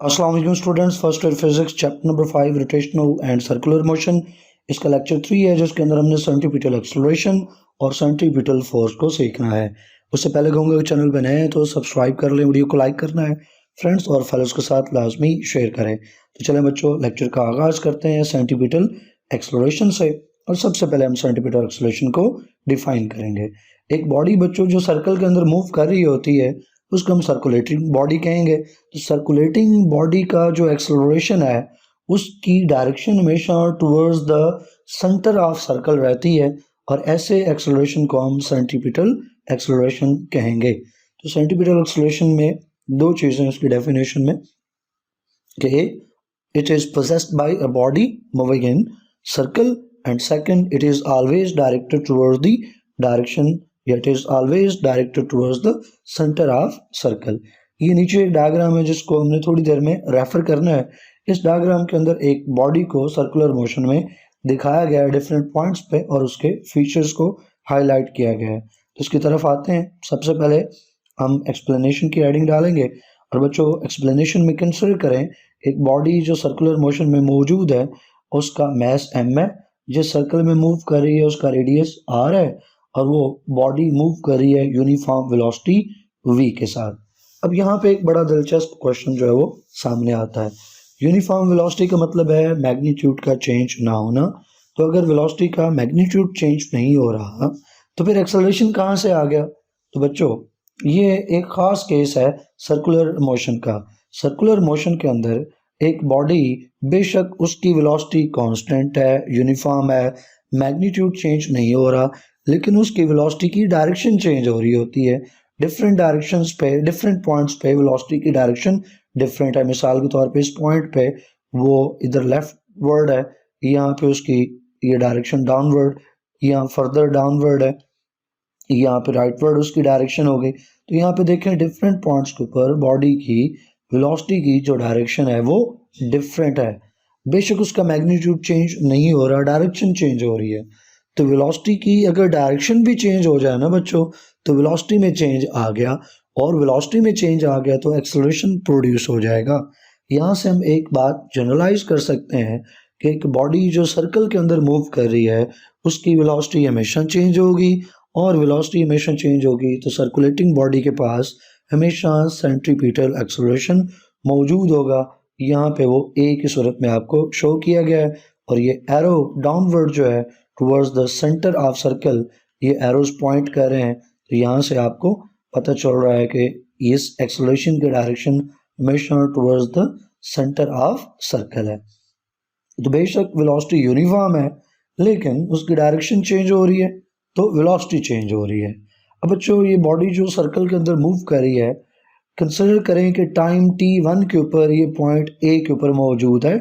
अस्सलाम वालेकुम students, first year physics chapter number 5 rotational and circular motion. इसका lecture 3 है जिसके अंदर हमने सेंट्रीपिटल एक्सेलरेशन और सेंट्रीपिटल फोर्स को सीखना है। उससे पहले कहूँगा कि चैनल पर नए हैं तो सब्सक्राइब कर लें, वीडियो को लाइक करना है, फ्रेंड्स और फेलोज के साथ लाजमी शेयर करें। तो चलें बच्चों, लेक्चर का आगाज़ करते हैं सेंट्रीपिटल एक्सेलरेशन से। और सबसे पहले हम सेंट्रीपिटल एक्सेलरेशन को डिफाइन करेंगे। एक बॉडी बच्चों जो सर्कल के अंदर मूव कर रही होती है उसको हम सर्कुलेटिंग बॉडी कहेंगे। तो सर्कुलेटिंग बॉडी का जो एक्सेलरेशन है उसकी डायरेक्शन हमेशा towards the centre of circle रहती है और ऐसे एक्सेलरेशन को हम सेंट्रीपिटल एक्सेलरेशन कहेंगे। तो सेंट्रीपिटल एक्सेलरेशन में दो चीज़ें इसकी डेफिनेशन में कि it is possessed by a body moving in circle, and second it is always directed towards the direction, it is always directed towards the center of circle। ये नीचे एक डायग्राम है जिसको हमने थोड़ी देर में रेफर करना है। इस डायग्राम के अंदर एक बॉडी को सर्कुलर मोशन में दिखाया गया है डिफरेंट पॉइंट्स पे और उसके फीचर्स को हाईलाइट किया गया है। तो इसकी तरफ आते हैं। सबसे पहले हम एक्सप्लेनेशन की हेडिंग डालेंगे और बच्चों एक्सप्लेनेशन में कंसिडर करें एक बॉडी जो सर्कुलर मोशन में मौजूद है उसका मैस m है, जिस सर्कल में मूव कर रही है उसका रेडियस r है और वो बॉडी मूव कर रही है यूनिफॉर्म वेलोसिटी v के साथ। अब यहाँ पे एक बड़ा दिलचस्प क्वेश्चन जो है वो सामने आता है। यूनिफॉर्म वेलोसिटी का मतलब है मैग्नीट्यूड का चेंज ना होना। तो अगर वेलोसिटी का मैग्नीट्यूड चेंज नहीं हो रहा तो फिर एक्सेलरेशन कहाँ से आ गया? तो बच्चों ये एक ख़ास केस है सर्कुलर मोशन का। सर्कुलर मोशन के अंदर एक बॉडी बेशक उसकी वेलोसिटी कांस्टेंट है, यूनिफॉर्म है, मैग्नीट्यूड चेंज नहीं हो रहा, लेकिन उसकी वेलोसिटी की डायरेक्शन चेंज हो रही होती है। डिफरेंट डायरेक्शंस पे, डिफरेंट पॉइंट्स पे वेलोसिटी की डायरेक्शन डिफरेंट है। मिसाल के तौर पे इस पॉइंट पे वो इधर लेफ्टवर्ड है, यहाँ पे उसकी ये डायरेक्शन डाउनवर्ड, यहाँ फर्दर डाउनवर्ड है, यहाँ पे राइटवर्ड उसकी डायरेक्शन हो गई। तो यहाँ पे देखें डिफरेंट पॉइंट्स के ऊपर बॉडी की वेलोसिटी की जो डायरेक्शन है वो डिफरेंट है। बेशक उसका मैग्नीट्यूड चेंज नहीं हो रहा, डायरेक्शन चेंज हो रही है। तो वेलोसिटी की अगर डायरेक्शन भी चेंज हो जाए ना बच्चों तो वेलोसिटी में चेंज आ गया, और वेलोसिटी में चेंज आ गया तो एक्सेलरेशन प्रोड्यूस हो जाएगा। यहाँ से हम एक बात जनरलाइज कर सकते हैं कि एक बॉडी जो सर्कल के अंदर मूव कर रही है उसकी वेलोसिटी हमेशा चेंज होगी, और वेलोसिटी हमेशा चेंज होगी तो सर्कुलेटिंग बॉडी के पास हमेशा सेंट्रीपिटल एक्सेलरेशन मौजूद होगा। यहाँ पे वो ए की सूरत में आपको शो किया गया है और ये एरो डाउनवर्ड जो है towards the centre of circle, ये एरोज पॉइंट कर रहे हैं। तो यहाँ से आपको पता चल रहा है कि इस एक्सेलरेशन की डायरेक्शन हमेशा towards the centre of circle है। तो बेशक वेलोसिटी यूनिफॉर्म है लेकिन उसकी डायरेक्शन चेंज हो रही है तो वेलोसिटी चेंज हो रही है। अब बच्चों ये बॉडी जो सर्कल के अंदर मूव कर रही है, कंसिडर करें कि टाइम t1 के ऊपर ये पॉइंट a के ऊपर मौजूद है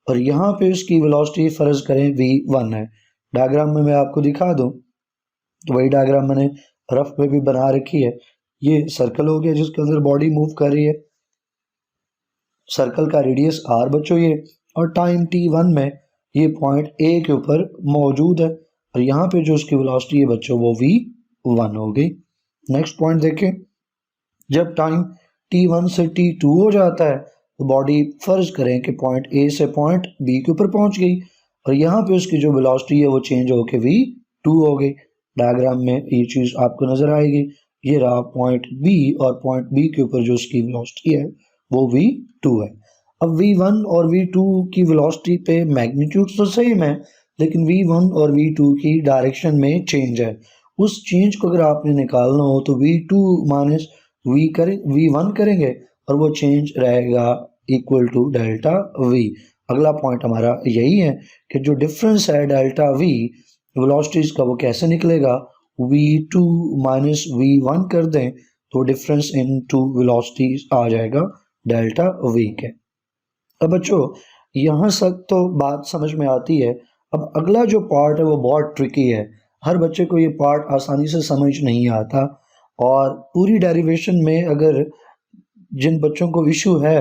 और यहाँ पे उसकी वेलोसिटी फर्ज करें v1 है। डायग्राम में मैं आपको दिखा दूं तो वही डायग्राम मैंने रफ में भी बना रखी है। ये सर्कल हो गया जिसके अंदर बॉडी मूव कर रही है, सर्कल का रेडियस r बच्चों ये, और टाइम t1 में ये पॉइंट a के ऊपर मौजूद है और यहाँ पे जो उसकी वेलोसिटी है बच्चों वो v1 हो गई। नेक्स्ट पॉइंट देखें, जब टाइम t1 से t2 हो जाता है तो बॉडी फर्ज करें कि पॉइंट a से पॉइंट b के ऊपर पहुंच गई और यहाँ पे उसकी जो वेलोसिटी है वो चेंज होके v2 हो गई। डायग्राम में ये चीज़ आपको नजर आएगी। ये रहा पॉइंट b और पॉइंट b के ऊपर जो उसकी वेलोसिटी है वो v2 है। अब v1 और v2 की वेलोसिटी पे मैग्नीट्यूड तो सेम है लेकिन v1 और v2 की डायरेक्शन में चेंज है। उस चेंज को अगर आपने निकालना हो तो v2 माइनस v1 करेंगे और वो चेंज रहेगा इक्वल टू डेल्टा v। अगला पॉइंट हमारा यही है कि जो डिफरेंस है डेल्टा v वेलोसिटीज का वो कैसे निकलेगा, v2 माइनस v1 कर दें तो डिफरेंस इन टू वेलोसिटीज आ जाएगा डेल्टा v के। अब बच्चों यहाँ तक तो बात समझ में आती है। अब अगला जो पार्ट है वो बहुत ट्रिकी है, हर बच्चे को ये पार्ट आसानी से समझ नहीं आता और पूरी डेरिवेशन में अगर जिन बच्चों को इशू है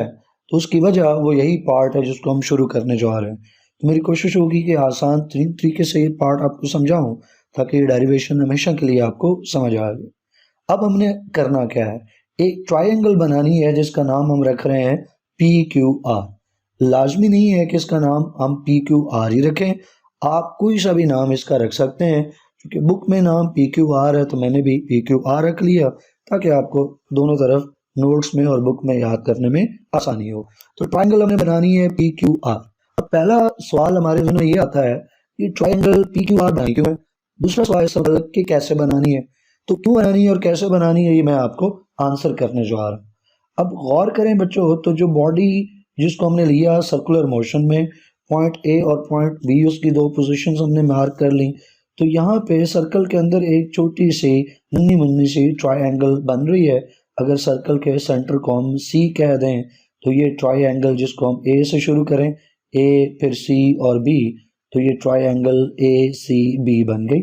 तो उसकी वजह वो यही पार्ट है जिसको हम शुरू करने जा रहे हैं। तो मेरी कोशिश होगी कि आसान तरीके से ये पार्ट आपको समझाऊं ताकि ये डेरिवेशन हमेशा के लिए आपको समझ आ जाए। अब हमने करना क्या है, एक ट्रायंगल बनानी है जिसका नाम हम रख रहे हैं PQR। लाजमी नहीं है कि इसका नाम हम PQR ही रखें, आप कोई सा भी नाम इसका रख सकते हैं। क्योंकि बुक में नाम PQR है तो मैंने भी PQR रख लिया, ताकि आपको दोनों तरफ नोट्स में और बुक में याद करने में आसानी हो। तो ट्राइंगल हमें बनानी है PQR। अब पहला सवाल हमारे मन में ये आता है कि ट्राइंगल PQR बनानी क्यों है। दूसरा सवाल है कि कैसे बनानी है। तो क्यों बनानी है और कैसे बनानी है, ये मैं आपको आंसर करने जा रहा हूँ। अब गौर करें बच्चों, तो जो बॉडी जिसको हमने लिया सर्कुलर मोशन में, पॉइंट ए और पॉइंट बी, उसकी दो पोजीशंस हमने मार्क कर ली। तो यहाँ पे सर्कल के अंदर एक छोटी सी नन्ही मुन्नी सी ट्रायंगल बन रही है। अगर सर्कल के सेंटर को हम सी कह दें तो ये ट्रायंगल, जिसको हम ए से शुरू करें, ए फिर सी और बी, तो ये ट्रायंगल ACB बन गई।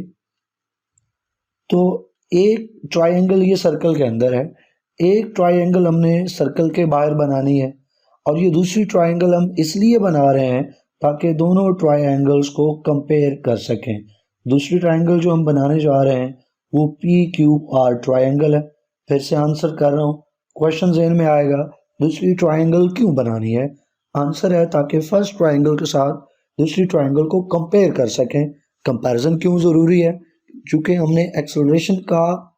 तो एक ट्रायंगल ये सर्कल के अंदर है, एक ट्रायंगल हमने सर्कल के बाहर बनानी है, और ये दूसरी ट्रायंगल हम इसलिए बना रहे हैं ताकि दोनों ट्रायंगल्स को कंपेयर कर सकें। दूसरी ट्रायंगल जो हम बनाने जा रहे हैं वो PQR ट्रायंगल है। फिर से आंसर कर रहा हूँ, क्वेश्चन ज़हन में आएगा दूसरी ट्रायंगल क्यों बनानी है। आंसर है ताकि फर्स्ट ट्रायंगल के साथ दूसरी ट्रायंगल को कंपेयर कर सकें। कंपैरिजन क्यों ज़रूरी है, चूँकि हमने एक्सेलरेशन का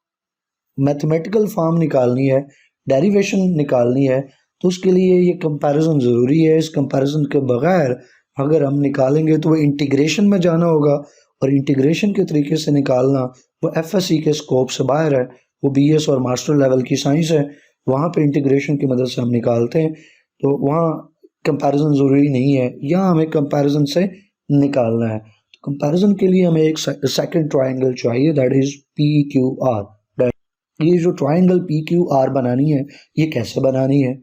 मैथमेटिकल फॉर्म निकालनी है, डेरिवेशन निकालनी है, तो उसके लिए ये कंपैरिजन ज़रूरी है। इस कंपैरिजन के बगैर अगर हम निकालेंगे तो वो इंटीग्रेशन में जाना होगा, और इंटीग्रेशन के तरीके से निकालना वो FSC के स्कोप से बाहर है। वो BS और मास्टर लेवल की साइंस है, वहाँ पे इंटीग्रेशन की मदद से हम निकालते हैं, तो वहाँ कंपैरिजन ज़रूरी नहीं है। यहाँ हमें कंपैरिजन से निकालना है। तो कंपैरिजन के लिए हमें एक सेकंड ट्रायंगल चाहिए, दैट इज़ PQR। ये जो ट्रायंगल PQR बनानी है, ये कैसे बनानी है,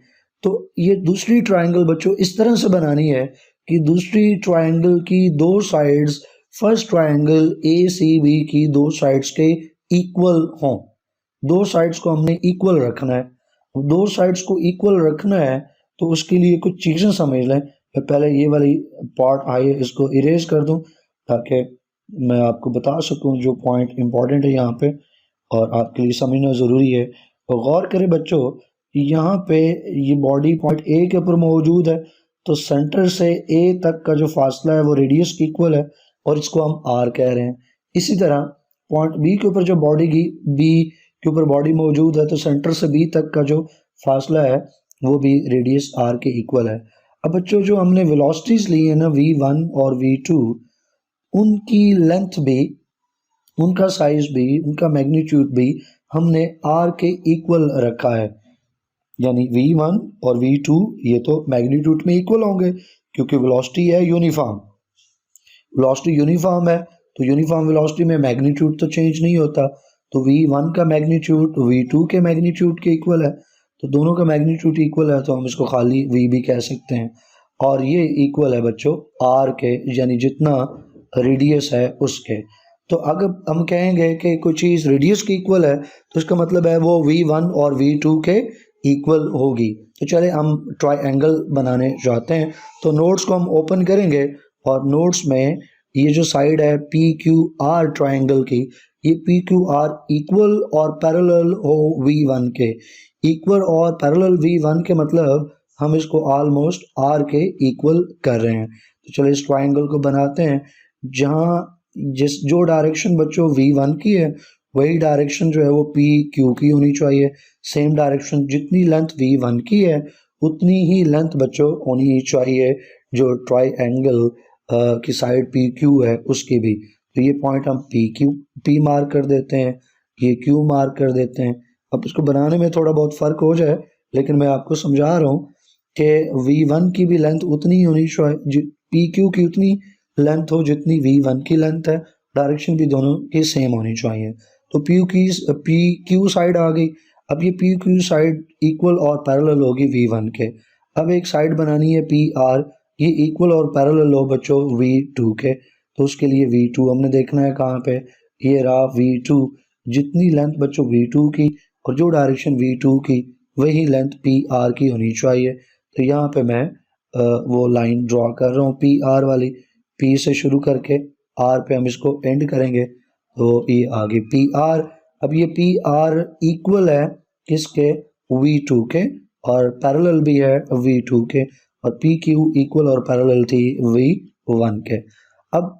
तो ये दूसरी ट्रायंगल बच्चों इस तरह से बनानी है कि दूसरी ट्रायंगल की दो साइड्स फर्स्ट ट्रायंगल ACB की दो साइड्स के इक्वल हों। दो साइड्स को हमने इक्वल रखना है। दो साइड्स को इक्वल रखना है तो उसके लिए कुछ चीज़ें समझ लें। मैं पहले ये वाली पार्ट आइए इसको इरेज कर दूं, ताकि मैं आपको बता सकूं जो पॉइंट इंपॉर्टेंट है यहाँ पे और आपके लिए समझना ज़रूरी है। तो गौर करें बच्चों, यहाँ पे ये बॉडी पॉइंट ए के ऊपर मौजूद है, तो सेंटर से ए तक का जो फासला है वो रेडियस की इक्वल है, और इसको हम R कह रहे हैं। इसी तरह पॉइंट बी के ऊपर जो बॉडी की बी के ऊपर बॉडी मौजूद है, तो सेंटर से बी तक का जो फासला है वो भी रेडियस R के इक्वल है। अब बच्चों जो हमने वेलोसिटीज ली है ना, V1 और V2, उनकी लेंथ भी, उनका साइज भी, उनका मैग्नीट्यूड भी हमने R के इक्वल रखा है। यानी V1 और V2 ये तो मैग्नीट्यूड में इक्वल होंगे, क्योंकि वेलोसिटी है यूनिफॉर्म। वेलोसिटी यूनिफॉर्म है तो यूनिफॉर्म वेलोसिटी में मैग्नीट्यूड तो चेंज नहीं होता। तो V1 का मैग्नीट्यूड V2 के मैग्नीट्यूड के इक्वल है, तो दोनों का मैग्नीट्यूड इक्वल है, तो हम इसको खाली V भी कह सकते हैं। और ये इक्वल है बच्चों R के, यानी जितना रेडियस है उसके। तो अगर हम कहेंगे कि कोई चीज़ रेडियस की इक्वल है तो इसका मतलब है वो V1 और V2 के इक्वल होगी। तो चले हम ट्रायंगल बनाने जाते हैं। तो नोट्स को हम ओपन करेंगे और नोट्स में ये जो साइड है PQR ट्रायंगल की, ये PQR इक्वल और पैरेलल हो V1 के। इक्वल और पैरेलल V1 के मतलब हम इसको ऑलमोस्ट R के इक्वल कर रहे हैं। तो चलो इस ट्रायंगल को बनाते हैं, जहाँ जो डायरेक्शन बच्चों V1 की है वही डायरेक्शन जो है वो PQ की होनी चाहिए। सेम डायरेक्शन, जितनी लेंथ V1 की है उतनी ही लेंथ बच्चों होनी चाहिए जो ट्रायंगल की साइड PQ है उसकी भी। तो ये पॉइंट हम P मार्क कर देते हैं, ये Q मार्क कर देते हैं। अब इसको बनाने में थोड़ा बहुत फ़र्क हो जाए, लेकिन मैं आपको समझा रहा हूँ कि V1 की भी लेंथ उतनी होनी चाहिए, PQ की उतनी लेंथ हो जितनी V1 की लेंथ है। डायरेक्शन भी दोनों की सेम होनी चाहिए। तो PQ साइड आ गई। अब ये PQ साइड इक्वल और पैरेलल होगी V1 के। अब एक साइड बनानी है PR, ये इक्वल और पैरेलल हो बच्चों V2 के। तो उसके लिए V2 हमने देखना है कहाँ पे, ये रहा V2। जितनी लेंथ बच्चों V2 की और जो डायरेक्शन V2 की वही लेंथ PR की होनी चाहिए। तो यहाँ पे मैं वो लाइन ड्रॉ कर रहा हूँ PR वाली, P से शुरू करके R पे हम इसको एंड करेंगे। तो ये आगे PR। अब ये PR इक्वल है किसके, V2 के, और पैरेलल भी है V2 के, और PQ इक्वल और पैरेलल थी V1 के। अब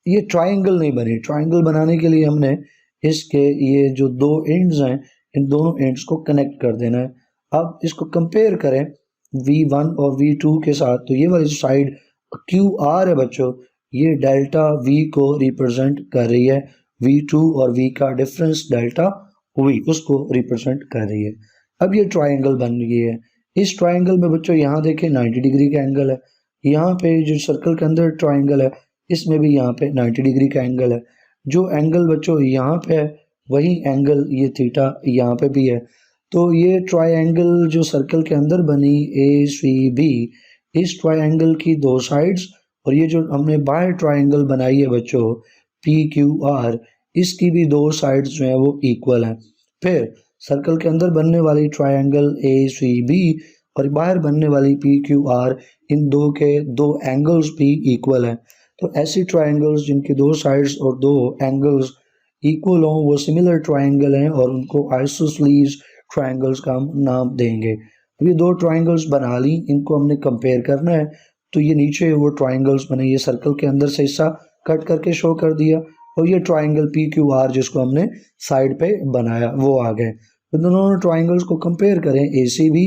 ये ट्राइंगल नहीं बनी, ट्राइंगल बनाने के लिए हमने इसके ये जो दो एंड्स हैं इन दोनों एंड्स को कनेक्ट कर देना है। अब इसको कंपेयर करें V1 और V2 के साथ, तो ये वाली साइड QR है बच्चों, ये डेल्टा V को रिप्रेजेंट कर रही है, V2 और V का डिफरेंस डेल्टा V उसको रिप्रेजेंट कर रही है। अब ये ट्राइंगल बन गई है। इस ट्राइंगल में बच्चों यहाँ देखें 90 डिग्री का एंगल है, यहाँ पे जो सर्कल के अंदर ट्राइंगल है इसमें भी यहाँ पे 90 डिग्री का एंगल है। जो एंगल बच्चों यहाँ पे है वही एंगल ये थीटा यहाँ पे भी है। तो ये ट्राइंगल जो सर्कल के अंदर बनी ACB, इस ट्राइंगल की दो साइड्स और ये जो हमने बाहर ट्राइंगल बनाई है बच्चों PQR, इसकी भी दो साइड्स जो है वो इक्वल हैं। फिर सर्कल के अंदर बनने वाली ट्राइंगल ACB और बाहर बनने वाली PQR, इन दो के दो एंगल्स भी इक्वल हैं। तो ऐसी ट्राइंगल्स जिनकी दो साइड्स और दो एंगल्स इक्वल हों वो सिमिलर ट्राइंगल हैं और उनको आइसोसेलेस ट्राइंगल्स का हम नाम देंगे। अब ये दो ट्राइंगल्स बना ली, इनको हमने कंपेयर करना है। तो ये नीचे वो ट्राइंगल्स बने, ये सर्कल के अंदर से हिस्सा कट करके शो कर दिया, और ये ट्राइंगल PQR जिसको हमने साइड पे बनाया वो आ गए। तो दोनों ट्राइंगल्स को कंपेयर करें ACB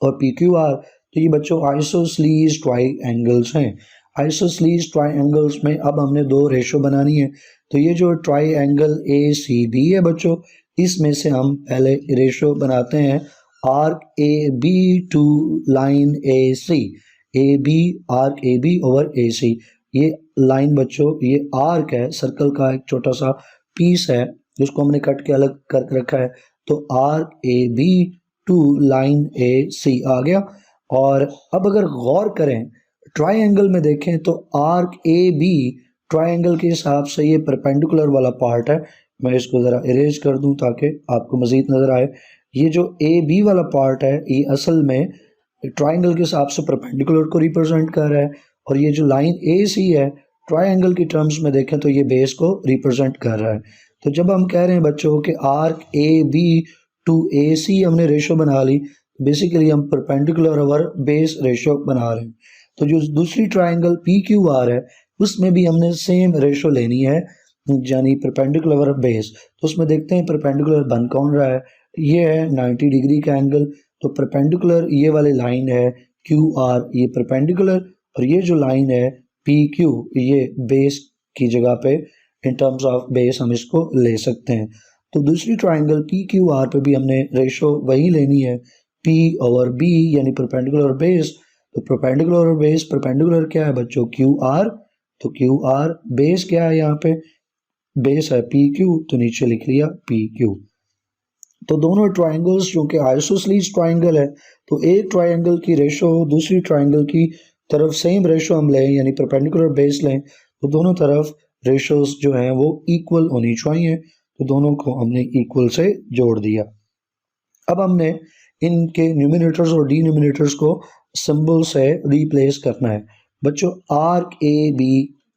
और PQR, तो ये बच्चों आइसोसेलेस ट्राइंगल्स हैं। आइसोसेलेस ट्राइंगल्स में अब हमने दो रेशो बनानी है। तो ये जो ट्राइंगल ACB है बच्चों, इसमें से हम पहले रेशो बनाते हैं arc AB to line AC, AB arc AB over AC। ये लाइन बच्चों ये आर्क है, सर्कल का एक छोटा सा पीस है जिसको हमने कट के अलग कर रखा है। तो arc AB to line AC आ गया। और अब अगर गौर करें ट्राइंगल में देखें तो आर्क AB ट्राइंगल के हिसाब से ये परपेंडिकुलर वाला पार्ट है। मैं इसको ज़रा इरेज कर दूं ताकि आपको मज़ीद नज़र आए। ये जो AB वाला पार्ट है ये असल में ट्राइंगल के हिसाब से परपेंडिकुलर को रिप्रेजेंट कर रहा है, और ये जो लाइन AC है ट्राइंगल की टर्म्स में देखें तो ये बेस को रिप्रेजेंट कर रहा है। तो जब हम कह रहे हैं बच्चों कि आर्क AB टू AC हमने रेशो बना ली, बेसिकली हम परपेंडिकुलर ओवर बेस रेशो बना रहे हैं। तो जो दूसरी ट्राइंगल PQR है उसमें भी हमने सेम रेशो लेनी है, यानी परपेंडिकुलर ओवर बेस। तो उसमें देखते हैं परपेंडिकुलर बन कौन रहा है। ये है 90 डिग्री का एंगल, तो परपेंडिकुलर ये वाली लाइन है QR, ये परपेंडिकुलर, और ये जो लाइन है PQ ये बेस की जगह पे इन टर्म्स ऑफ बेस हम इसको ले सकते हैं। तो दूसरी ट्राइंगल PQR पे भी हमने रेशो वही लेनी है P ओवर B, यानी परपेंडिकुलर बेस। तो परपेंडिकुलर और बेस, परपेंडिकुलर क्या है बच्चों QR, तो QR, बेस क्या है यहाँ पे बेस है PQ, तो नीचे लिख लिया PQ। तो दोनों ट्राइंगल्स जो कि आइसोसेलेस ट्राइंगल है, तो एक ट्राइंगल की रेशो दूसरी ट्राइंगल की तरफ सेम रेशो हम लें यानी परपेंडिकुलर बेस लें, तो दोनों तरफ रेशोस जो हैं वो इक्वल होनी चाहिए। तो दोनों को हमने इक्वल से जोड़ दिया। अब हमने इनके न्यूमिनेटर्स और डिनोमिनेटर्स को सिंबल से रिप्लेस करना है। बच्चों आर्क AB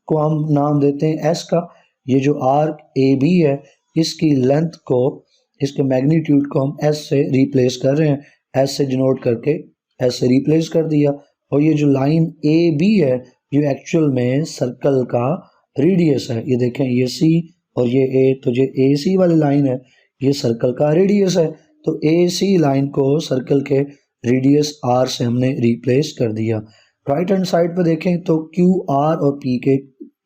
को हम नाम देते हैं S का। ये जो आर्क AB है इसकी लेंथ को, इसके मैग्नीट्यूड को हम S से रिप्लेस कर रहे हैं, S से डिनोट करके S से रिप्लेस कर दिया। और ये जो लाइन AB है ये एक्चुअल में सर्कल का रेडियस है। ये देखें ये C और ये A, तो ये AC वाली लाइन है ये सर्कल का रेडियस है। तो AC लाइन को सर्कल के रेडियस R से हमने रिप्लेस कर दिया। राइट हैंड साइड पे देखें तो QR और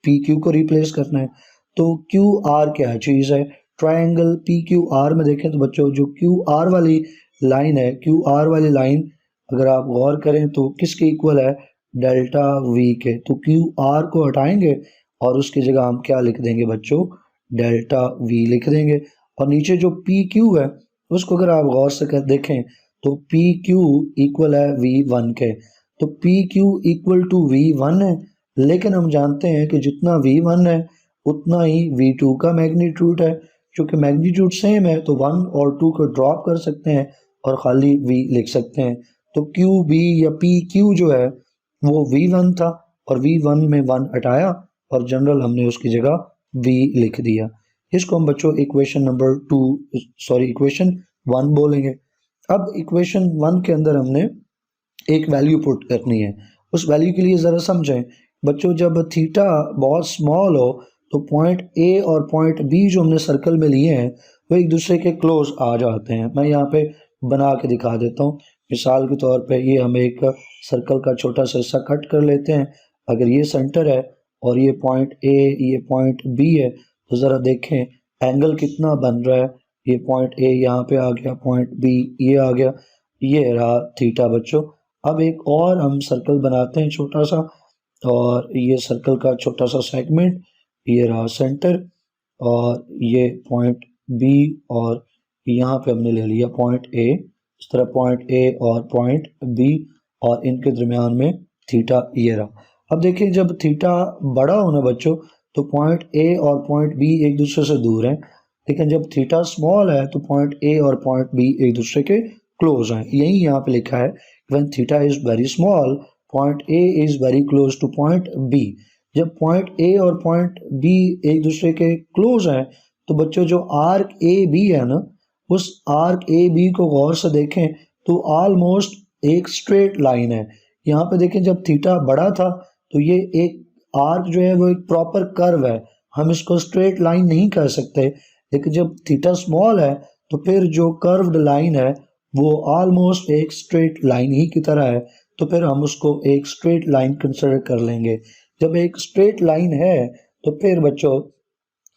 PQ को रिप्लेस करना है। तो QR क्या चीज़ है, ट्राइंगल PQR में देखें तो बच्चों जो QR वाली लाइन है, QR वाली लाइन अगर आप गौर करें तो किसके इक्वल है, डेल्टा V के। तो QR को हटाएंगे और उसकी जगह हम क्या लिख देंगे बच्चों, डेल्टा V लिख देंगे। और नीचे जो PQ है उसको अगर आप गौर से कर देखें तो PQ इक्वल है V1 के। तो PQ इक्वल टू V1 है, लेकिन हम जानते हैं कि जितना V1 है उतना ही V2 का मैग्नीट्यूड है। क्योंकि मैग्नीट्यूड सेम है तो 1 और 2 को ड्रॉप कर सकते हैं और खाली V लिख सकते हैं। तो QB या PQ जो है वो V1 था और V1 में 1 हटाया और जनरल हमने उसकी जगह V लिख दिया। इसको हम बच्चों इक्वेशन 1 बोलेंगे। अब इक्वेशन 1 के अंदर हमने एक वैल्यू पुट करनी है। उस वैल्यू के लिए ज़रा समझें बच्चों, जब थीटा बहुत स्मॉल हो तो पॉइंट ए और पॉइंट बी जो हमने सर्कल में लिए हैं वो एक दूसरे के क्लोज आ जाते हैं। मैं यहाँ पे बना के दिखा देता हूँ। मिसाल के तौर पे ये हम एक सर्कल का छोटा सा हिस्सा कट कर लेते हैं। अगर ये सेंटर है और ये पॉइंट ए, ये पॉइंट बी है, तो ज़रा देखें एंगल कितना बन रहा है। ये पॉइंट ए यहाँ पे आ गया, पॉइंट बी ये आ गया, ये रहा थीटा बच्चों। अब एक और हम सर्कल बनाते हैं छोटा सा, और ये सर्कल का छोटा सा सेगमेंट, ये रहा सेंटर, और ये पॉइंट बी, और यहाँ पे हमने ले लिया पॉइंट ए। इस तरह पॉइंट ए और पॉइंट बी, और इनके दरमियान में थीटा ये रहा। अब देखिए जब थीटा बड़ा होना बच्चों तो पॉइंट ए और पॉइंट बी एक दूसरे से दूर हैं, लेकिन जब थीटा स्मॉल है तो पॉइंट ए और पॉइंट बी एक दूसरे के क्लोज हैं। यही यहाँ पे लिखा है when theta is very small point A is very close to point B. जब पॉइंट ए और पॉइंट बी एक दूसरे के क्लोज हैं तो बच्चों जो आर्क ए बी है ना, उस आर्क ए बी को गौर से देखें तो ऑलमोस्ट एक स्ट्रेट लाइन है। यहाँ पे देखें जब थीटा बड़ा था तो ये एक आर्क जो है वो एक प्रॉपर कर्व है, हम इसको स्ट्रेट लाइन नहीं कह सकते। लेकिन जब थीटा स्मॉल है तो फिर जो कर्व्ड लाइन है वो ऑलमोस्ट एक स्ट्रेट लाइन ही की तरह है, तो फिर हम उसको एक स्ट्रेट लाइन कंसिडर कर लेंगे। जब एक स्ट्रेट लाइन है तो फिर बच्चों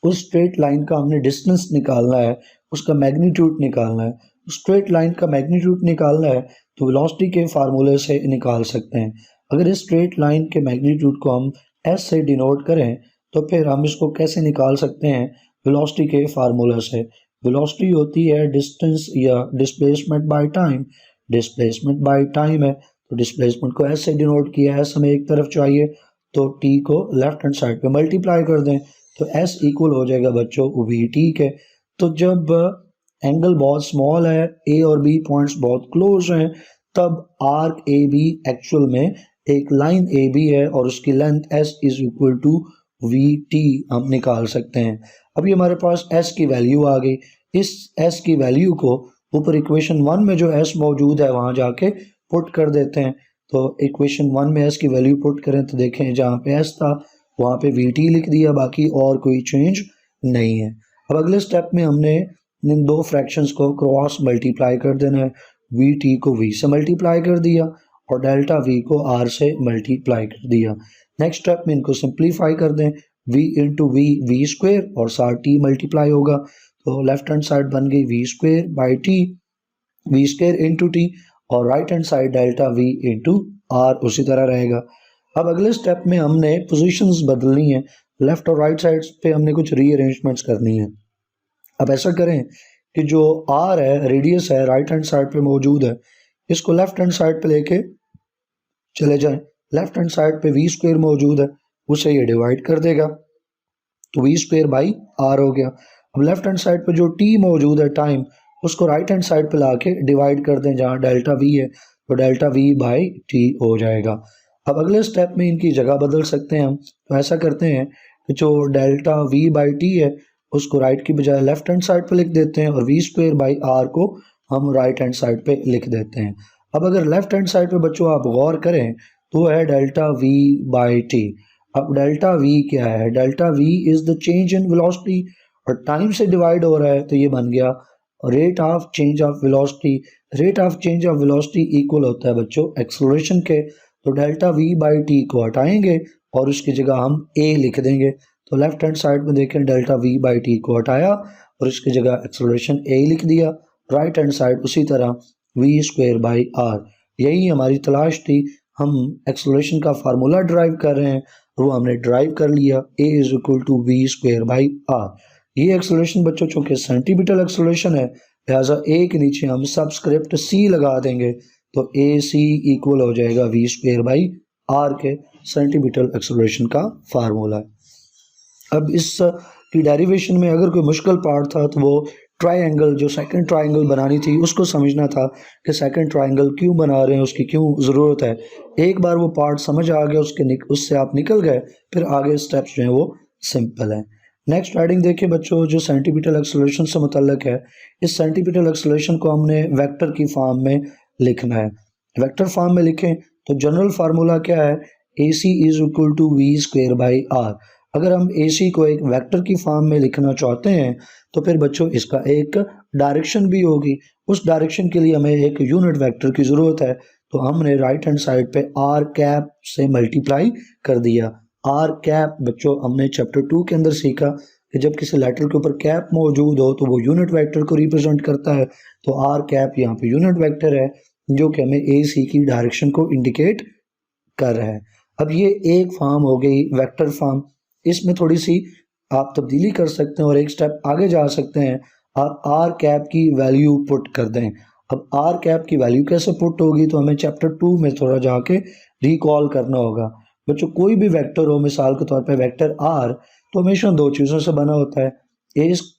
उस स्ट्रेट लाइन का हमने डिस्टेंस निकालना है, उसका मैग्नीट्यूड निकालना है। स्ट्रेट लाइन का मैग्नीट्यूड निकालना है तो वेलोसिटी के फार्मूले से निकाल सकते हैं। अगर इस स्ट्रेट लाइन के मैग्नीट्यूड को हम एस से डिनोट करें तो फिर हम इसको कैसे निकाल सकते हैं, वेलोसिटी के फार्मूले से। वेलोसिटी होती है डिस्टेंस या displacement by time. Displacement by time है तो डिस्प्लेसमेंट को एस से डिनोट किया है, एस हमें एक तरफ चाहिए तो टी को लेफ्ट हैंड साइड पे मल्टीप्लाई कर दें तो एस इक्वल हो जाएगा बच्चों वी टी के। तो जब एंगल बहुत स्मॉल है, ए और बी पॉइंट्स बहुत क्लोज हैं, तब आर्क ए बी एक्चुअल में एक लाइन ए बी है और उसकी length S is equal to V T हम निकाल सकते हैं। अभी हमारे पास एस की वैल्यू आ गई। इस एस की वैल्यू को ऊपर इक्वेशन 1 में जो एस मौजूद है वहाँ जाके पुट कर देते हैं। तो इक्वेशन 1 में एस की वैल्यू पुट करें तो देखें जहाँ पे एस था वहाँ पे वी टी लिख दिया, बाकी और कोई चेंज नहीं है। अब अगले स्टेप में हमने इन दो फ्रैक्शंस को क्रॉस मल्टीप्लाई कर देना है। वी टी को वी से मल्टीप्लाई कर दिया और डेल्टा वी को आर से मल्टीप्लाई कर दिया। नेक्स्ट स्टेप में इनको सिंप्लीफाई कर दें, V into V V square और साथ टी मल्टीप्लाई होगा तो लेफ्ट हैंड साइड बन गई V square by T, V square into T, और right hand side delta V into R उसी तरह रहेगा। अब अगले स्टेप में हमने पोजीशंस बदलनी है, लेफ्ट और राइट साइड पे हमने कुछ रीअरेंजमेंट्स करनी है। अब ऐसा करें कि जो आर है रेडियस है राइट हैंड साइड पे मौजूद है, इसको लेफ्ट हैंड साइड पे लेके चले जाएं। लेफ्ट हैंड साइड पे वी स्क्वेयर मौजूद है, उसे ये डिवाइड कर देगा तो वी स्क्वेयर बाई आर हो गया। अब लेफ्ट हैंड साइड पे जो टी मौजूद है टाइम, उसको राइट हैंड साइड पे लाके डिवाइड कर दें जहाँ डेल्टा वी है तो डेल्टा वी बाई टी हो जाएगा। अब अगले स्टेप में इनकी जगह बदल सकते हैं हम, तो ऐसा करते हैं कि जो डेल्टा वी बाई टी है उसको राइट की बजाय लेफ्ट हैंड साइड पे लिख देते हैं और वी स्क्वेयर बाई आर को हम राइट हैंड साइड पे लिख देते हैं। अब अगर लेफ्ट हैंड साइड पे बच्चों आप गौर करें तो है डेल्टा वी बाई टी। अब डेल्टा वी क्या है, delta we is the change in velocity और टाइम से डिवाइड हो रहा है तो ये बन गया rate of change of velocity. Rate of change of velocity equal होता है बच्चों एक्सेलरेशन के, तो डेल्टा वी बाई टी को हटाएंगे और उसकी जगह हम ए लिख देंगे। तो लेफ्ट हैंड साइड में देखें डेल्टा वी बाई टी को हटाया और इसकी जगह एक्सेलरेशन ए लिख दिया, राइट हैंड साइड उसी तरह वी स्क्वेयर बाई आर। यही हमारी तलाश थी। हम एक्सेलरेशन का फार्मूला ड्राइव कर रहे हैं, वो हमने ड्राइव कर लिया, A is equal to V square by R. ये एक्सेलरेशन बच्चों चूंकि सेंटीमीटर एक्सेलरेशन है लिहाजा ए के नीचे हम सबस्क्रिप्ट सी लगा देंगे तो ए सी इक्वल हो जाएगा वी स्क्वेयर बाई आर के सेंटीमीटर एक्सेलरेशन का फार्मूला है। अब इस की डेरिवेशन में अगर कोई मुश्किल पार्ट था तो वो ट्रायंगल, जो सेकंड ट्रायंगल बनानी थी उसको समझना था कि सेकंड ट्रायंगल क्यों बना रहे हैं, उसकी क्यों ज़रूरत है। एक बार वो पार्ट समझ आ गया उससे आप निकल गए, फिर आगे स्टेप्स जो हैं वो सिंपल हैं। नेक्स्ट हेडिंग देखिए बच्चों, जो सेंटीपिटल एक्सेलरेशन से मुतल्लिक है, इस सेंटीपिटल एक्सेलरेशन को हमने वेक्टर की फॉर्म में लिखना है। वेक्टर फॉर्म में लिखें तो जनरल फार्मूला क्या है, A C is equal to V square by R. अगर हम ए सी को एक वेक्टर की फॉर्म में लिखना चाहते हैं तो फिर बच्चों इसका एक डायरेक्शन भी होगी। उस डायरेक्शन के लिए हमें एक यूनिट वेक्टर की ज़रूरत है, तो हमने राइट हैंड साइड पे आर कैप से मल्टीप्लाई कर दिया। आर कैप बच्चों हमने चैप्टर 2 के अंदर सीखा कि जब किसी लेटर के ऊपर कैप मौजूद हो तो वो यूनिट वेक्टर को रिप्रेजेंट करता है। तो आर कैप यहाँ पे यूनिट वेक्टर है जो कि हमें ए सी की डायरेक्शन को इंडिकेट कर रहा है। अब ये एक फॉर्म हो गई वेक्टर फॉर्म, इसमें थोड़ी सी आप तब्दीली कर सकते हैं और एक स्टेप आगे जा सकते हैं। आप आर कैप की वैल्यू पुट कर दें। अब आर कैप की वैल्यू कैसे पुट होगी, तो हमें चैप्टर 2 में थोड़ा जाके रिकॉल करना होगा। बच्चों कोई भी वेक्टर हो, मिसाल के तौर पे वेक्टर आर, तो हमेशा दो चीज़ों से बना होता है,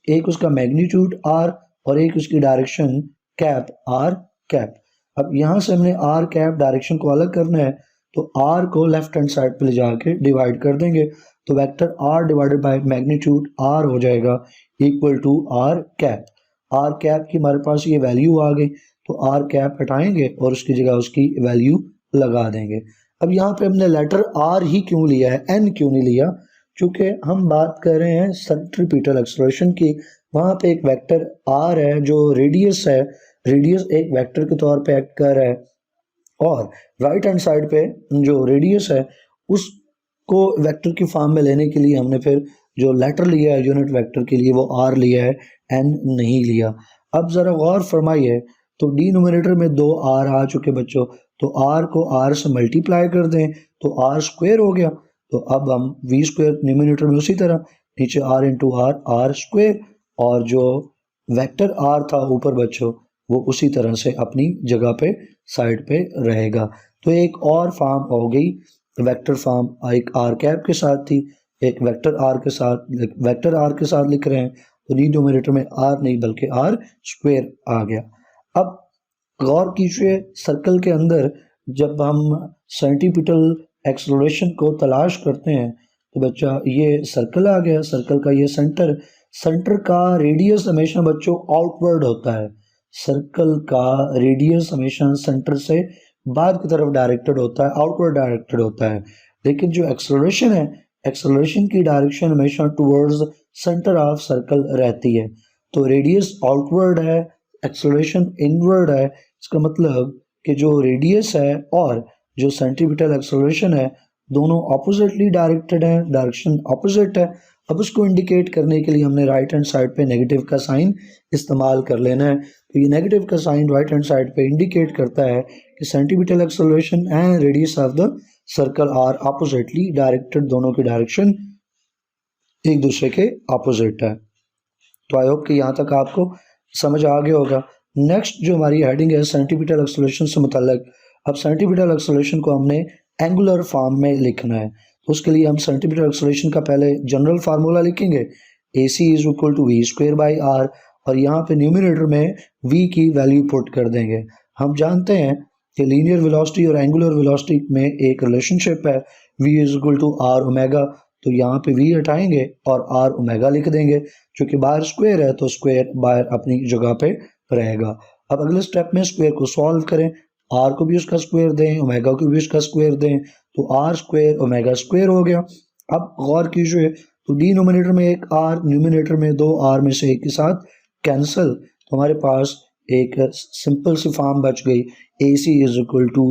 एक उसका मैग्नीट्यूड आर और एक उसकी डायरेक्शन कैप आर कैप। अब यहाँ से हमने आर कैप डायरेक्शन को अलग करना है, तो आर को लेफ्ट हैंड साइड पे ले जाके डिवाइड कर देंगे, तो vector R divided by magnitude R हो जाएगा equal to R cap. R cap की हमारे पास ये वैल्यू आ गई, तो आर कैप हटाएंगे और उसकी जगह उसकी वैल्यू लगा देंगे। अब यहाँ पे हमने लेटर आर ही क्यों लिया है, एन क्यों नहीं लिया, क्योंकि हम बात कर रहे हैं सेंट्रीपिटल एक्सेलरेशन की। वहाँ पे एक वेक्टर आर है जो रेडियस है, रेडियस एक वेक्टर के तौर पे एक्ट कर रहा है, और राइट हैंड साइड पे जो रेडियस है उसको वेक्टर की फॉर्म में लेने के लिए हमने फिर जो लेटर लिया है यूनिट वेक्टर के लिए वो आर लिया है, एन नहीं लिया। अब ज़रा गौर फरमाइए, तो डिनोमिनेटर में दो आर आ चुके बच्चों, तो आर को आर से मल्टीप्लाई कर दें तो आर स्क्वेयर हो गया। तो अब हम वी स्क्वेयर न्यूमिनेटर में उसी तरह नीचे R into R, R square, और जो वेक्टर आर था ऊपर बच्चों वो उसी तरह से अपनी जगह पे साइड पे रहेगा। तो एक और फॉर्म हो गई वेक्टर फॉर्म, एक आर कैप के साथ थी, एक वेक्टर आर के साथ, वेक्टर आर के साथ लिख रहे हैं, तो डिनोमिनेटर में आर नहीं बल्कि आर स्क्वेयर आ गया। अब गौर कीजिए, सर्कल के अंदर जब हम सेंटीपिटल एक्सेलरेशन को तलाश करते हैं तो बच्चा ये सर्कल आ गया, सर्कल का ये सेंटर, सेंटर का रेडियस हमेशा बच्चों आउटवर्ड होता है। सर्कल का रेडियस हमेशा सेंटर से बाद की तरफ डायरेक्टेड होता है, आउटवर्ड डायरेक्टेड होता है। लेकिन जो एक्सेलरेशन है, एक्सेलरेशन की डायरेक्शन हमेशा टुवर्ड्स सेंटर ऑफ सर्कल रहती है। तो रेडियस आउटवर्ड है, एक्सेलरेशन इनवर्ड है। इसका मतलब कि जो रेडियस है और जो सेंटीपिटल एक्सेलरेशन है दोनों ऑपोजिटली डायरेक्टेड है, डायरेक्शन ऑपोजिट है। अब उसको इंडिकेट करने के लिए हमने राइट हैंड साइड पे नेगेटिव का साइन इस्तेमाल कर लेना है। तो ये नेगेटिव का साइन राइट हैंड साइड पे इंडिकेट करता है कि centripetal acceleration and radius of the circle are oppositely directed, दोनों की डायरेक्शन एक दूसरे के ऑपोजिट है। तो आई होप कि यहाँ तक आपको समझ आ गया होगा। नेक्स्ट जो हमारी हेडिंग है सेंटीपिटल एक्सेलरेशन से मुतल्लिक, अब सेंटीपिटल एक्सेलरेशन को हमने एंगुलर फॉर्म में लिखना है। तो उसके लिए हम सेंटीपिटल एक्सेलरेशन का पहले जनरल फार्मूला लिखेंगे, A C is equal to V square by R, और यहाँ पे न्यूमिनेटर में v की वैल्यू पुट कर देंगे। हम जानते हैं कि लीनियर वेलोसिटी और एंगुलर वेलोसिटी में एक रिलेशनशिप है, v is equal to R omega. तो यहाँ पे v हटाएंगे और आर ओमेगा लिख देंगे, क्योंकि बाहर स्क्वायर है तो स्क्वायर बाहर अपनी जगह पे रहेगा। अब अगले स्टेप में स्क्वायर को सॉल्व करें, आर को भी उसका स्क्वायर दें, ओमेगा को भी उसका स्क्वायर दें, तो आर स्क्वायर ओमेगा स्क्वायर हो गया। अब गौर कीजिए, तो डिनोमिनेटर में एक आर, न्यूमिनेटर में दो आर में से एक के साथ कैंसिल, तो हमारे पास एक सिंपल सी फॉर्म बच गई, A C is equal to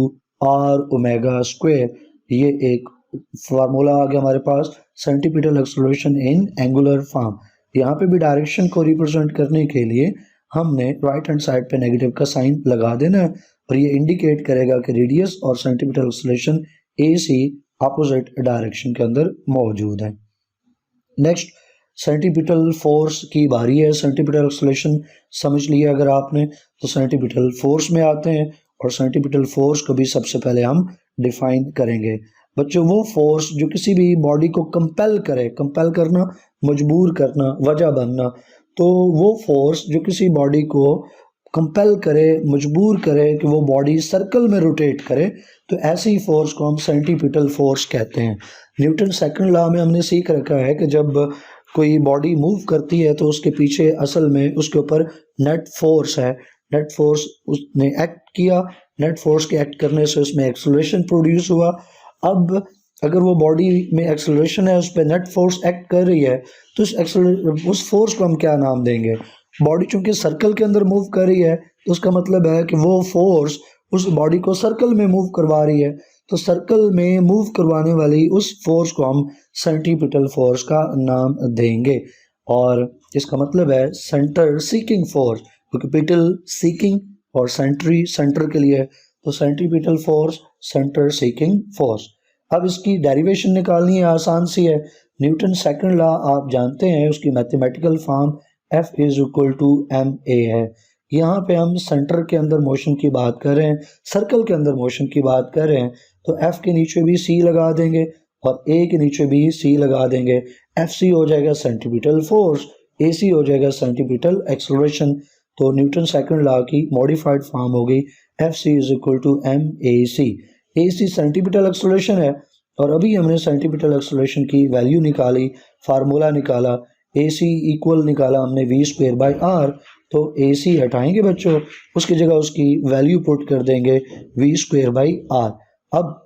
R omega square. ये एक फार्मूला आ गया हमारे पास centripetal acceleration in angular form. यहाँ पे भी डायरेक्शन को रिप्रेजेंट करने के लिए हमने राइट हैंड साइड पे नेगेटिव का साइन लगा देना है, और ये इंडिकेट करेगा कि रेडियस और सेंटीपिटल एक्सेलरेशन ए सी अपोजिट डायरेक्शन के अंदर मौजूद है। नेक्स्ट सेंटीपिटल फोर्स की बारी है। सेंटीपिटल एक्सेलरेशन समझ लिया अगर आपने, तो सेंटीपिटल फोर्स में आते हैं, और सेंटीपिटल फोर्स को भी सबसे पहले हम डिफाइन करेंगे। बच्चों वो फोर्स जो किसी भी बॉडी को कंपेल करे, कंपेल करना मजबूर करना, वजह बनना, तो वो फोर्स जो किसी बॉडी को कंपेल करे, मजबूर करे कि वो बॉडी सर्कल में रोटेट करे, तो ऐसी फोर्स को हम सेंटीपिटल फोर्स कहते हैं। न्यूटन सेकंड लॉ में हमने सीख रखा है कि जब कोई बॉडी मूव करती है तो उसके पीछे असल में उसके ऊपर नेट फोर्स है, नेट फोर्स उसने एक्ट किया, नेट फोर्स के एक्ट करने से उसमें एक्सेलरेशन प्रोड्यूस हुआ। अब अगर वो बॉडी में एक्सेलरेशन है, उस पर नेट फोर्स एक्ट कर रही है, तो उस फोर्स को हम क्या नाम देंगे? बॉडी चूंकि सर्कल के अंदर मूव कर रही है तो उसका मतलब है कि वो फोर्स उस बॉडी को सर्कल में मूव करवा रही है, तो सर्कल में मूव करवाने वाली उस फोर्स को हम सेंट्रीपिटल फोर्स का नाम देंगे। और इसका मतलब है सेंटर सीकिंग फोर्स, क्योंकि पिटल सीकिंग और सेंट्री सेंटर के लिए, तो centripetal force centre seeking force. अब इसकी डेरिवेशन निकालनी है, आसान सी है। न्यूटन सेकंड लॉ आप जानते हैं, उसकी mathematical form F is equal to ma है। यहाँ पे हम सेंटर के अंदर मोशन की बात कर रहे हैं, सर्कल के अंदर मोशन की बात कर रहे हैं, तो F के नीचे भी C लगा देंगे और A के नीचे भी C लगा देंगे। FC हो जाएगा सेंट्रीपिटल फोर्स, AC हो जाएगा सेंट्रीपिटल एक्सेलरेशन। तो न्यूटन सेकंड लॉ की मॉडिफाइड फॉर्म हो गई FC is equal to MAC। AC centripetal acceleration है और अभी हमने सेंट्रीपिटल एक्सेलरेशन की वैल्यू निकाली, फार्मूला निकाला, AC इक्वल निकाला हमने v²/r। तो AC हटाएंगे बच्चों, उसकी जगह उसकी वैल्यू पुट कर देंगे v²/r। अब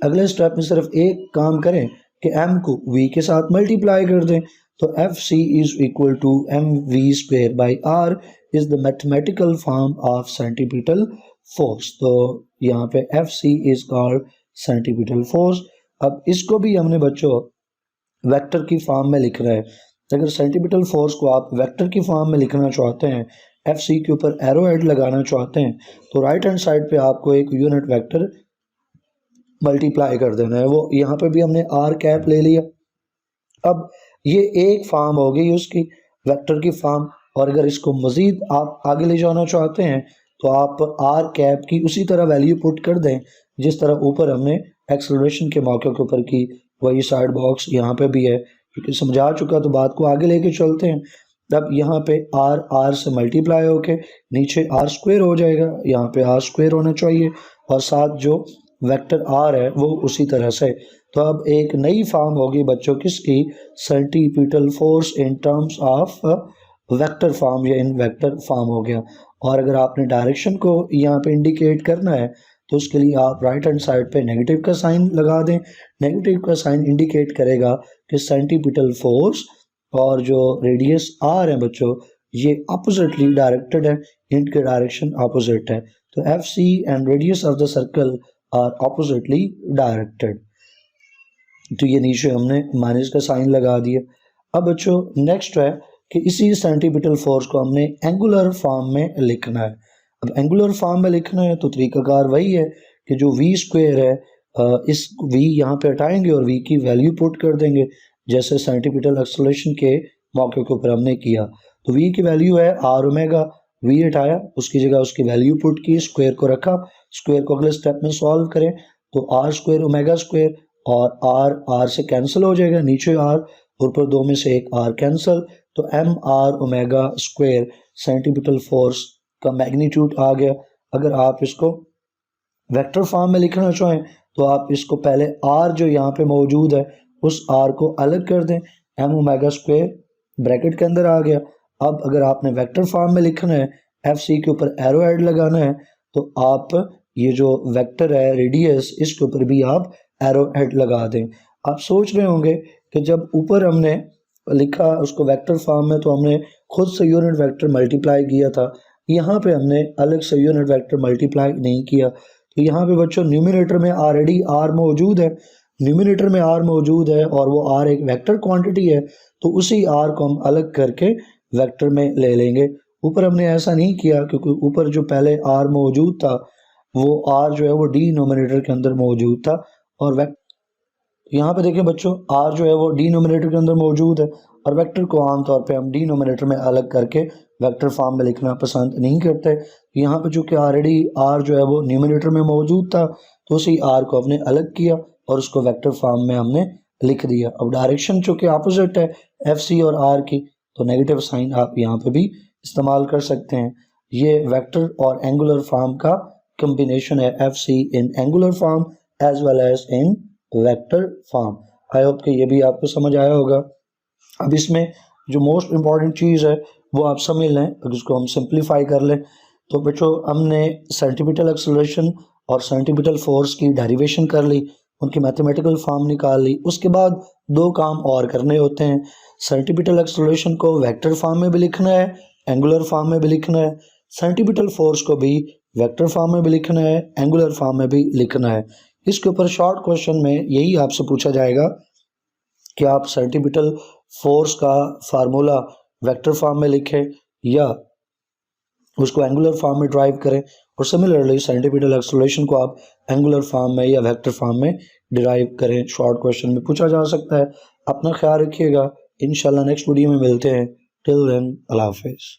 अगले स्टेप में सिर्फ एक काम करें कि m को v के साथ मल्टीप्लाई कर दें, तो FC is equal to mv²/r is the mathematical form of centripetal force. तो यहाँ पे FC is called centripetal force. अब इसको भी हमने बच्चों वेक्टर की फॉर्म में लिखना है। अगर सेंट्रीपिटल फोर्स को आप वेक्टर की फॉर्म में लिखना चाहते हैं, FC के ऊपर एरो हेड लगाना चाहते हैं, तो राइट हैंड साइड पे आपको एक यूनिट वेक्टर मल्टीप्लाई कर देना है। वो यहाँ पे भी हमने आर कैप ले लिया। अब ये एक फॉर्म हो गई उसकी वेक्टर की फॉर्म, और अगर इसको मज़ीद आप आगे ले जाना चाहते हैं तो आप आर कैप की उसी तरह वैल्यू पुट कर दें जिस तरह ऊपर हमने एक्सेलरेशन के मौके के ऊपर की, वही साइड बॉक्स यहाँ पे भी है। क्योंकि समझा चुका तो बात को आगे लेके चलते हैं। अब यहाँ पे आर से मल्टीप्लाई होके नीचे r² हो जाएगा, यहाँ पे r² होना चाहिए, और साथ जो वेक्टर r है वो उसी तरह से। तो अब एक नई फॉर्म होगी बच्चों किसकी? Centripetal force in terms of vector form या इन वेक्टर फॉर्म हो गया। और अगर आपने डायरेक्शन को यहाँ पे इंडिकेट करना है तो उसके लिए आप राइट हैंड साइड पे नेगेटिव का साइन लगा दें। नेगेटिव का साइन इंडिकेट करेगा कि सेंट्रीपिटल फोर्स और जो रेडियस r है बच्चों ये अपोजिटली डायरेक्टेड है, इनके डायरेक्शन अपोजिट है। तो FC and radius of the circle are oppositely directed. तो ये नीचे हमने माइनस का साइन लगा दिया। अब बच्चों नेक्स्ट है कि इसी सेंट्रीपिटल फोर्स को हमने एंगुलर फॉर्म में लिखना है। अब एंगुलर फॉर्म में लिखना है तो तरीकाकार वही है कि जो v² है, इस v यहाँ पे हटाएंगे और v की वैल्यू पुट कर देंगे, जैसे सेंट्रीपिटल एक्सेलरेशन के मौके के ऊपर हमने किया। तो v की वैल्यू है r⍵, v हटाया, उसकी जगह उसकी वैल्यू पुट की, स्क्वायर को रखा। स्क्वायर को अगले स्टेप में सॉल्व करें तो r²⍵² और r से कैंसिल हो जाएगा, नीचे r, ऊपर दो में से एक r कैंसिल, तो mr⍵² सेंट्रीपिटल फोर्स का मैग्नीट्यूड आ गया। अगर आप इसको वेक्टर फॉर्म में लिखना चाहें तो आप इसको पहले r जो यहाँ पे मौजूद है उस r को अलग कर दें, mω² ब्रैकेट के अंदर आ गया। अब अगर आपने वेक्टर फॉर्म में लिखना है, FC के ऊपर एरो हेड लगाना है, तो आप ये जो वेक्टर है रेडियस, इसके ऊपर भी आप एरो हेड लगा दें। आप सोच रहे होंगे कि जब ऊपर हमने लिखा उसको वेक्टर फॉर्म में तो हमने खुद से यूनिट वेक्टर मल्टीप्लाई किया था, यहाँ पे हमने अलग से यूनिट वेक्टर मल्टीप्लाई नहीं किया। तो यहाँ पे बच्चों न्यूमिनेटर में ऑलरेडी r मौजूद है, न्यूमिनेटर में r मौजूद है और वो r एक वेक्टर क्वांटिटी है, तो उसी r को हम अलग करके वेक्टर में ले लेंगे। ऊपर हमने ऐसा नहीं किया क्योंकि ऊपर जो पहले r मौजूद था वो r जो है वो डिनोमिनेटर के अंदर मौजूद था, और यहाँ पे देखिए बच्चों r जो है वो डिनोमिनेटर के अंदर मौजूद है, और वेक्टर को आमतौर पे हम डिनोमिनेटर में अलग करके वेक्टर फॉर्म में लिखना पसंद नहीं करते। यहाँ पे चूँकि ऑलरेडी r जो है वो न्यूमिनेटर में मौजूद था तो उसी r को हमने अलग किया और उसको वेक्टर फॉर्म में हमने लिख दिया। अब डायरेक्शन चूँकि अपोजिट है FC और r की, तो नेगेटिव साइन आप यहाँ पे भी इस्तेमाल कर सकते हैं। ये वेक्टर और एंगुलर फॉर्म का कम्बिनेशन है, FC in angular form as well as in vector form. I hope कि ये भी आपको समझ आया होगा। अब इसमें जो मोस्ट इम्पॉर्टेंट चीज़ है वो आप समझ लें, अगर इसको हम सिंप्लीफाई कर लें तो बच्चों हमने सेंटीपिटल एक्सेलरेशन और सेंटीपिटल फोर्स की डेरिवेशन कर ली, उनकी मैथमेटिकल फॉर्म निकाल ली। उसके बाद दो काम और करने होते हैं। सेंटीपिटल एक्सेलरेशन को वेक्टर फॉर्म में भी लिखना है, एंगुलर फॉर्म में भी लिखना है। सेंटीपिटल फोर्स को भी वेक्टर फॉर्म में भी लिखना है, एंगुलर फॉर्म में भी लिखना है। इसके ऊपर शॉर्ट क्वेश्चन में यही आपसे पूछा जाएगा कि आप सेंटीपिटल फोर्स का फार्मूला वेक्टर फॉर्म में लिखें या उसको एंगुलर फॉर्म में ड्राइव करें, और सिमिलरली सेंटीपिटल एक्सेलरेशन को आप एंगुलर फॉर्म में या वेक्टर फॉर्म में डिराइव करें। शॉर्ट क्वेश्चन में पूछा जा सकता है। अपना ख्याल रखिएगा, इंशाल्लाह नेक्स्ट वीडियो में मिलते हैं। टिल देन अल्लाह हाफिज़।